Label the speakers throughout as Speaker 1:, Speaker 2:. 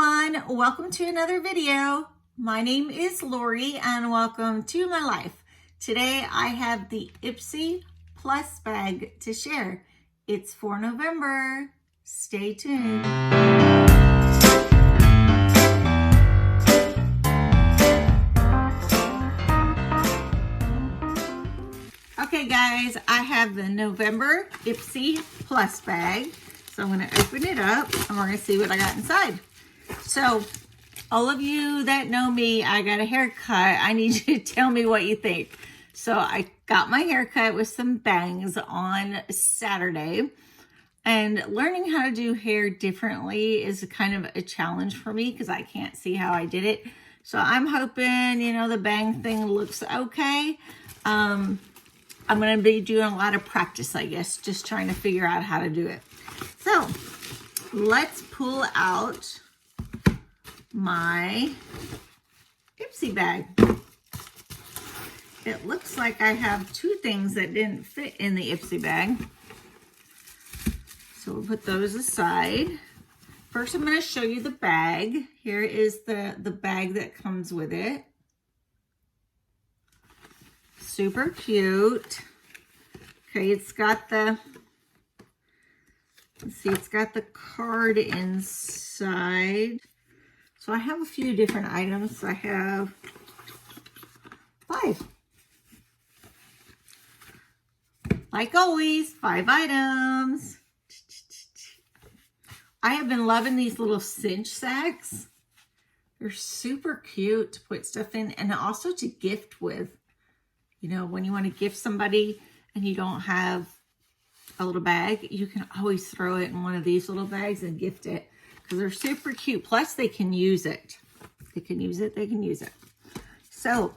Speaker 1: everyone, welcome to another video. My name is Lori and welcome to my life. Today I have the IPSY Plus bag to share. It's for November. Stay tuned. Okay guys, I have the November IPSY Plus bag. So I'm going to open it up and we're going to see what I got inside. So all of you that know me, I got a haircut. I need you to tell me what you think. So I got my haircut with some bangs on Saturday. And learning how to do hair differently is kind of a challenge for me because I can't see how I did it. So I'm hoping, you know, the bang thing looks okay. I'm going to be doing a lot of practice, I guess, just trying to figure out how to do it. So let's pull out my IPSY bag. It looks like I have two things that didn't fit in the IPSY bag. So we'll put those aside. First, I'm going to show you the bag. Here is the bag that comes with it. Super cute. Okay, it's got the, let's see, it's got the card inside. So I have a few different items. I have 5. Like always, 5 items. I have been loving these little cinch sacks. They're super cute to put stuff in and also to gift with. You know, when you want to gift somebody and you don't have a little bag, you can always throw it in one of these little bags and gift it because they're super cute. Plus, they can use it. They can use it. They can use it. So,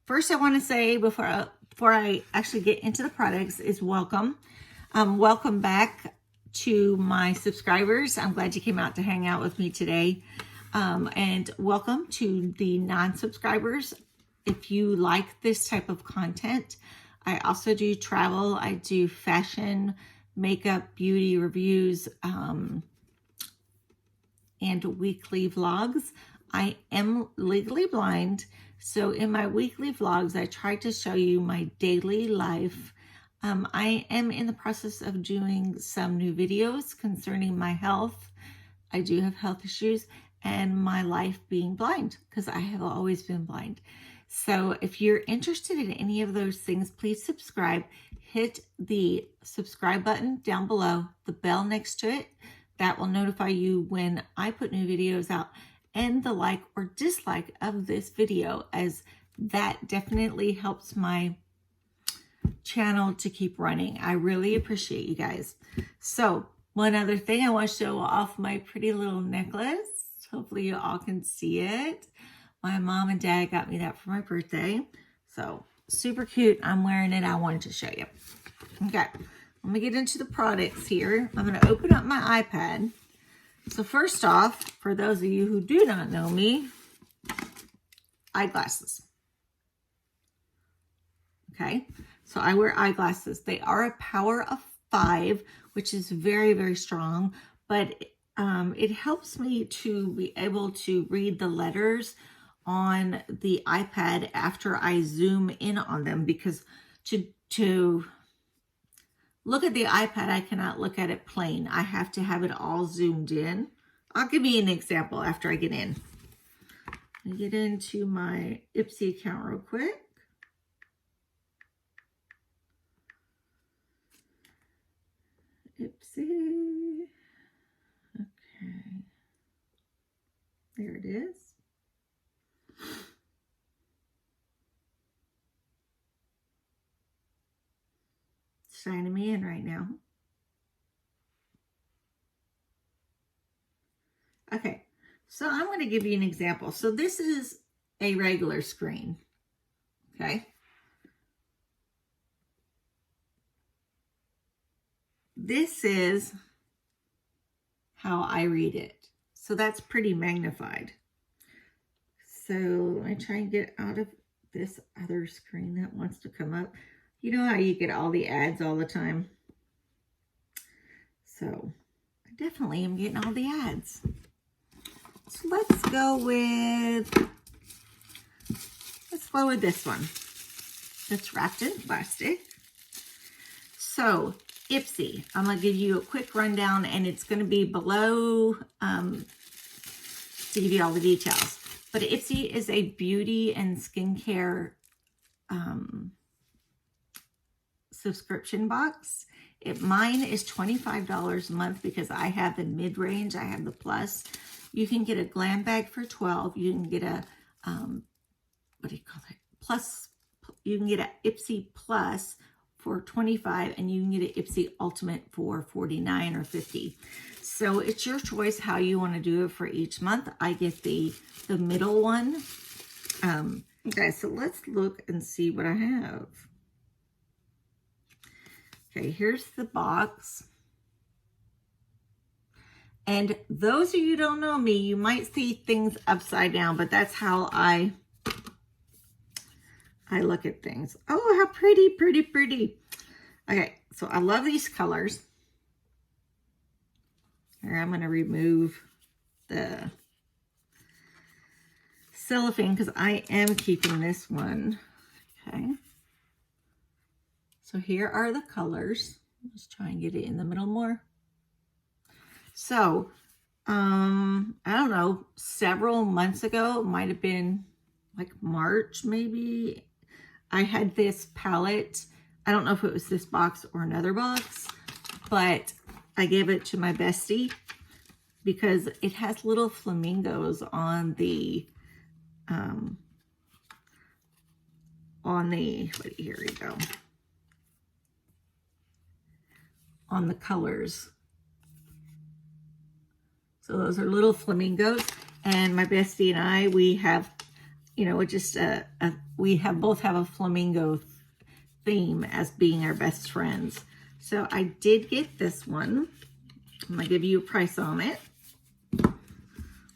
Speaker 1: first I want to say before I actually get into the products is welcome. Welcome back to my subscribers. I'm glad you came out to hang out with me today. And welcome to the non-subscribers. If you like this type of content, I also do travel. I do fashion, makeup, beauty reviews, and weekly vlogs. I am legally blind. So in my weekly vlogs, I try to show you my daily life. I am in the process of doing some new videos concerning my health. I do have health issues and my life being blind because I have always been blind. So if you're interested in any of those things, please subscribe. Hit the subscribe button down below, the bell next to it. That will notify you when I put new videos out, and the like or dislike of this video, as that definitely helps my channel to keep running. I really appreciate you guys. So one other thing, I want to show off my pretty little necklace. Hopefully you all can see it. My mom and dad got me that for my birthday. So super cute. I'm wearing it. I wanted to show you. Okay. Let me get into the products here. I'm going to open up my iPad. So first off, for those of you who do not know me, eyeglasses. Okay. So I wear eyeglasses. They are a power of 5, which is very, very strong, but it helps me to be able to read the letters on the iPad after I zoom in on them, because to look at the iPad, I cannot look at it plain. I have to have it all zoomed in. I'll give you an example after I get in. Let me get into my IPSY account real quick. IPSY. Okay. There it is. Signing me in right now. Okay, so I'm going to give you an example. So this is a regular screen, okay? This is how I read it. So that's pretty magnified. So let me try and get out of this other screen that wants to come up. You know how you get all the ads all the time? So I definitely am getting all the ads. So let's go with this one. It's wrapped in plastic. So IPSY, I'm going to give you a quick rundown, and it's going to be below to give you all the details. But IPSY is a beauty and skincare subscription box. Mine is $25 a month because I have the mid-range, I have the plus. You can get a glam bag for $12. You can get a, what do you call it? Plus, you can get an IPSY Plus for $25, and you can get an IPSY Ultimate for $49 or $50. So it's your choice how you want to do it for each month. I get the middle one. Okay, so let's look and see what I have. Okay, here's the box. And those of you who don't know me, you might see things upside down, but that's how I look at things. Oh, how pretty, pretty, pretty. Okay, so I love these colors. Here, I'm going to remove the cellophane because I am keeping this one. Okay. So here are the colors. Let's try and get it in the middle more. So, I don't know, several months ago, it might have been like March maybe, I had this palette. I don't know if it was this box or another box, but I gave it to my bestie because it has little flamingos on the, here we go, on the colors. So those are little flamingos, and my bestie and I, we have, you know, just both have a flamingo theme as being our best friends. So I did get this one. I'm gonna give you a price on it.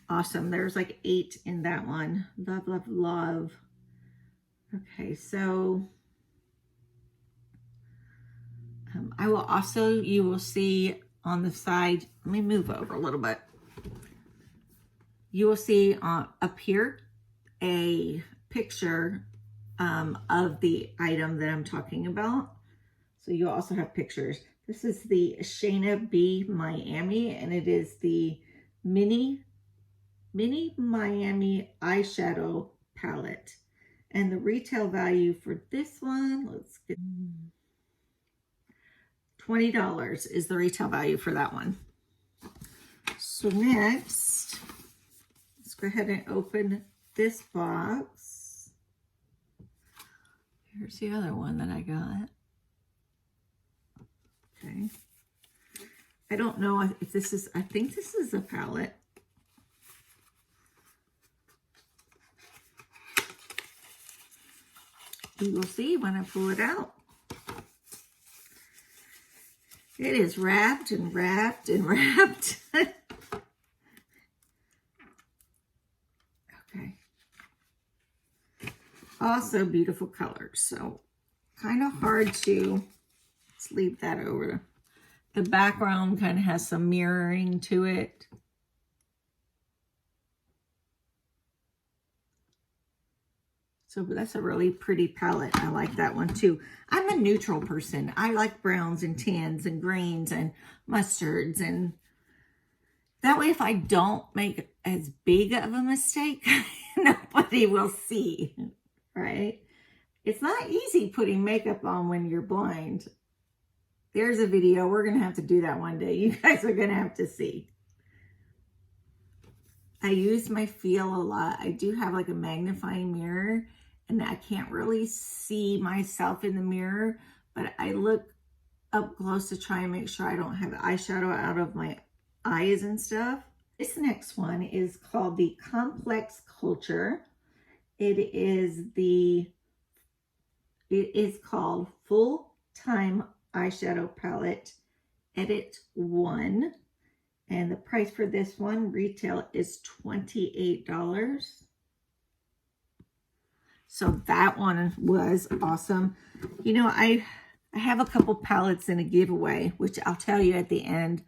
Speaker 1: Awesome. There's like 8 in that one. Love, love, love. Okay, so I will also, you will see on the side, let me move over a little bit. You will see up here a picture of the item that I'm talking about. So you'll also have pictures. This is the Shayna B Miami, and it is the mini Miami eyeshadow palette. And the retail value for this one, let's get $20 is the retail value for that one. So next, let's go ahead and open this box. Here's the other one that I got. Okay. I don't know if this is, I think this is a palette. You will see when I pull it out. It is wrapped and wrapped and wrapped. Okay. Also beautiful colors. So kind of hard to, let's leave that over. The background kind of has some mirroring to it. So that's a really pretty palette. I like that one too. I'm a neutral person. I like browns and tans and greens and mustards. And that way, if I don't make as big of a mistake, nobody will see, right? It's not easy putting makeup on when you're blind. There's a video. We're going to have to do that one day. You guys are going to have to see. I use my feel a lot. I do have like a magnifying mirror, and I can't really see myself in the mirror, but I look up close to try and make sure I don't have eyeshadow out of my eyes and stuff. This next one is called the Complex Culture. It is called Full Time Eyeshadow Palette Edit 1. And the price for this one, retail, is $28. So that one was awesome. You know, I have a couple palettes in a giveaway, which I'll tell you at the end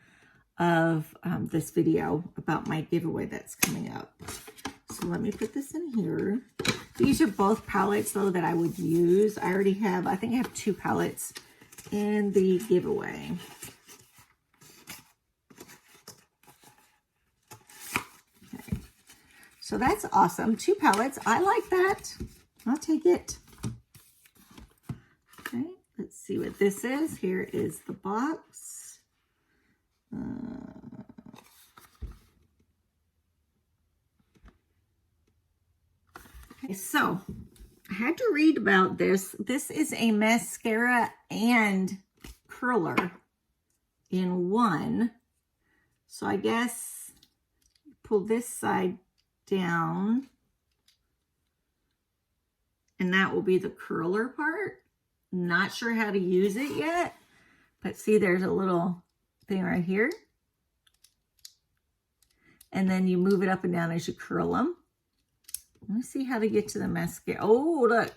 Speaker 1: of this video about my giveaway that's coming up. So let me put this in here. These are both palettes though that I would use. I already have, I think I have 2 palettes in the giveaway. Okay. So that's awesome. 2 palettes. I like that. I'll take it. Okay. Let's see what this is. Here is the box. Okay, so I had to read about this. This is a mascara and curler in one. So I guess pull this side down and that will be the curler part. Not sure how to use it yet, but see there's a little thing right here. And then you move it up and down as you curl them. Let me see how to get to the mascara. Oh, look.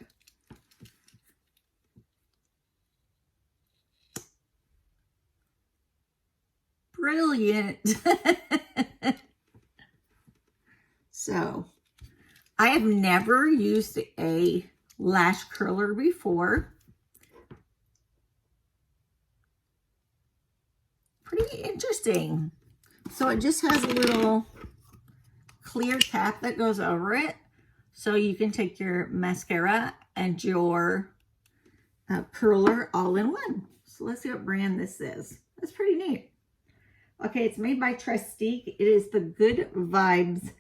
Speaker 1: Brilliant. So, I have never used a lash curler before. Pretty interesting. So, it just has a little clear cap that goes over it. So you can take your mascara and your curler all in one. So let's see what brand this is. That's pretty neat. Okay, it's made by Trestique. It is the Good Vibes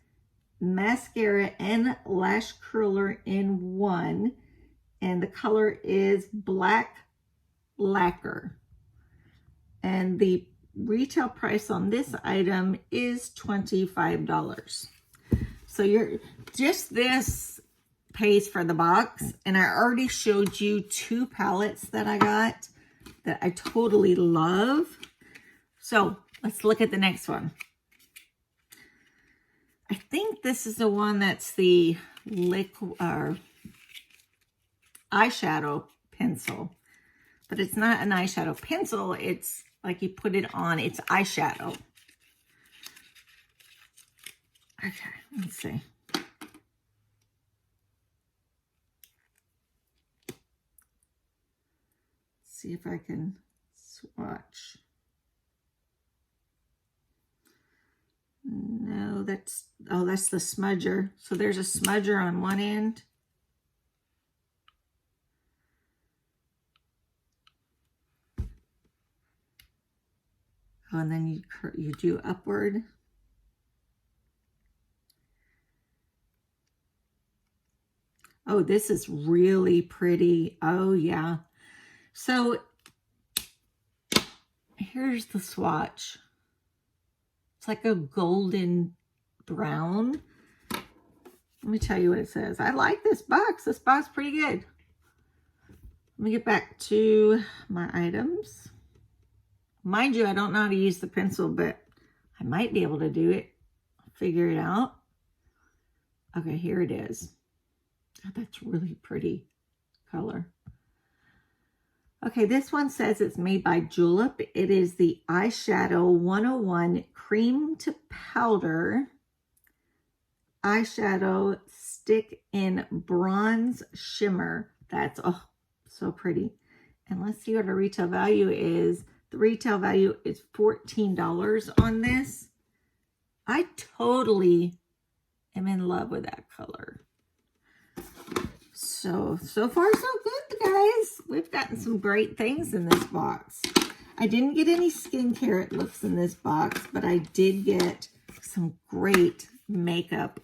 Speaker 1: mascara and lash curler in one. And the color is Black Lacquer. And the retail price on this item is $25. So just this pays for the box. And I already showed you 2 palettes that I got that I totally love. So let's look at the next one. I think this is the one that's the liquid eyeshadow pencil. But it's not an eyeshadow pencil. It's like you put it on. It's eyeshadow. Okay, let's see. See if I can swatch. No, that's the smudger. So there's a smudger on one end. Oh, and then you do upward. Oh, this is really pretty. Oh, yeah. So here's the swatch. It's like a golden brown. Let me tell you what it says. I like this box. This box is pretty good. Let me get back to my items. Mind you, I don't know how to use the pencil, but I might be able to do it. Figure it out. Okay, here it is. Oh, that's really pretty color. Okay, this one says it's made by Julep. It is the Eyeshadow 101 Cream to Powder Eyeshadow Stick in Bronze Shimmer. That's, oh, so pretty. And let's see what the retail value is. The retail value is $14 on this. I totally am in love with that color. So far so good, guys. We've gotten some great things in this box. I didn't get any skincare, it looks, in this box, but I did get some great makeup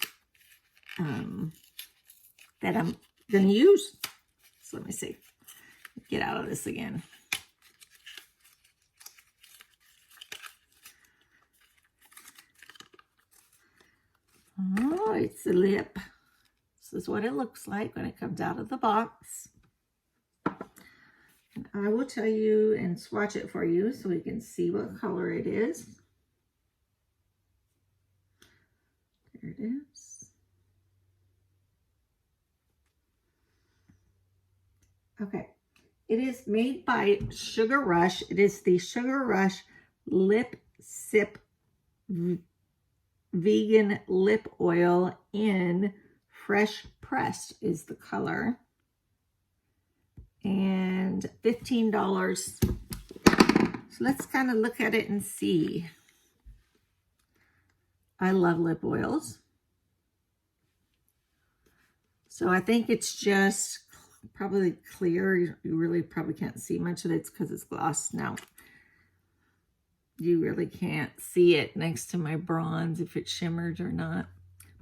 Speaker 1: that I'm going to use. So let me see. Get out of this again. Oh, it's a lip. This is what it looks like when it comes out of the box. And I will tell you and swatch it for you so we can see what color it is. There it is. Okay. It is made by Sugar Rush. It is the Sugar Rush Lip Sip Vegan Lip Oil in Fresh Pressed is the color. And $15. So let's kind of look at it and see. I love lip oils. So I think it's just probably clear. You really probably can't see much of it. It's because it's gloss. Now, you really can't see it next to my bronze if it shimmers or not.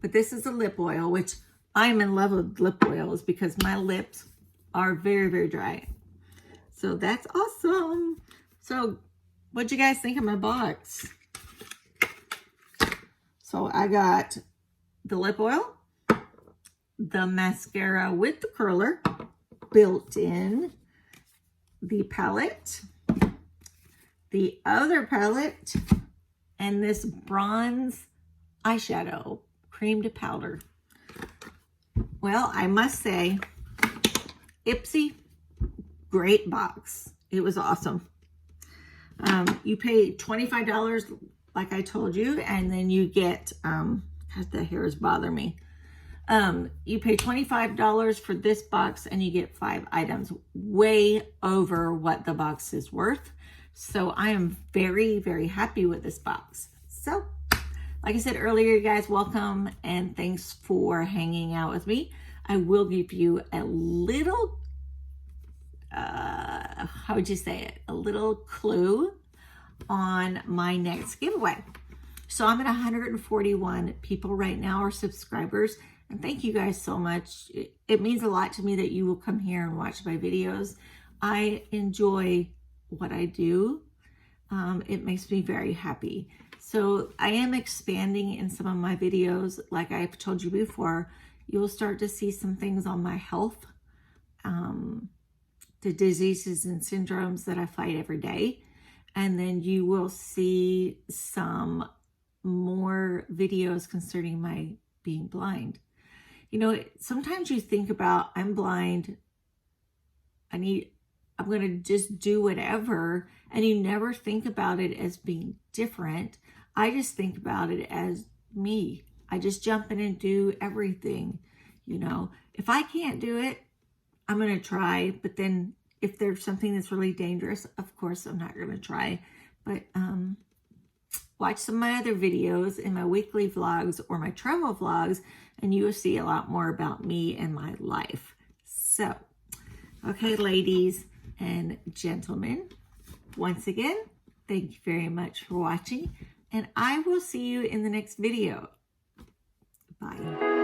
Speaker 1: But this is a lip oil, which I'm in love with lip oils because my lips are very, very dry. So that's awesome. So what'd you guys think of my box? So I got the lip oil, the mascara with the curler built in, the palette, the other palette, and this bronze eyeshadow, cream to powder. Well, I must say, IPSY, great box. It was awesome. You pay $25, like I told you, and then you get, God, the hairs bother me. You pay $25 for this box and you get 5 items, way over what the box is worth. So I am very, very happy with this box. So, like I said earlier, you guys, welcome and thanks for hanging out with me. I will give you a little, how would you say it? A little clue on my next giveaway. So I'm at 141 people right now, or subscribers. And thank you guys so much. It means a lot to me that you will come here and watch my videos. I enjoy what I do. It makes me very happy. So I am expanding in some of my videos. Like I've told you before, you'll start to see some things on my health, the diseases and syndromes that I fight every day. And then you will see some more videos concerning my being blind. You know, sometimes you think about, I'm blind, I'm going to just do whatever, and you never think about it as being different. I just think about it as me. I just jump in and do everything. You know, if I can't do it, I'm going to try, but then if there's something that's really dangerous, of course, I'm not going to try. But watch some of my other videos in my weekly vlogs or my travel vlogs, and you will see a lot more about me and my life. So, okay, ladies and gentlemen, once again, thank you very much for watching, and I will see you in the next video. Bye.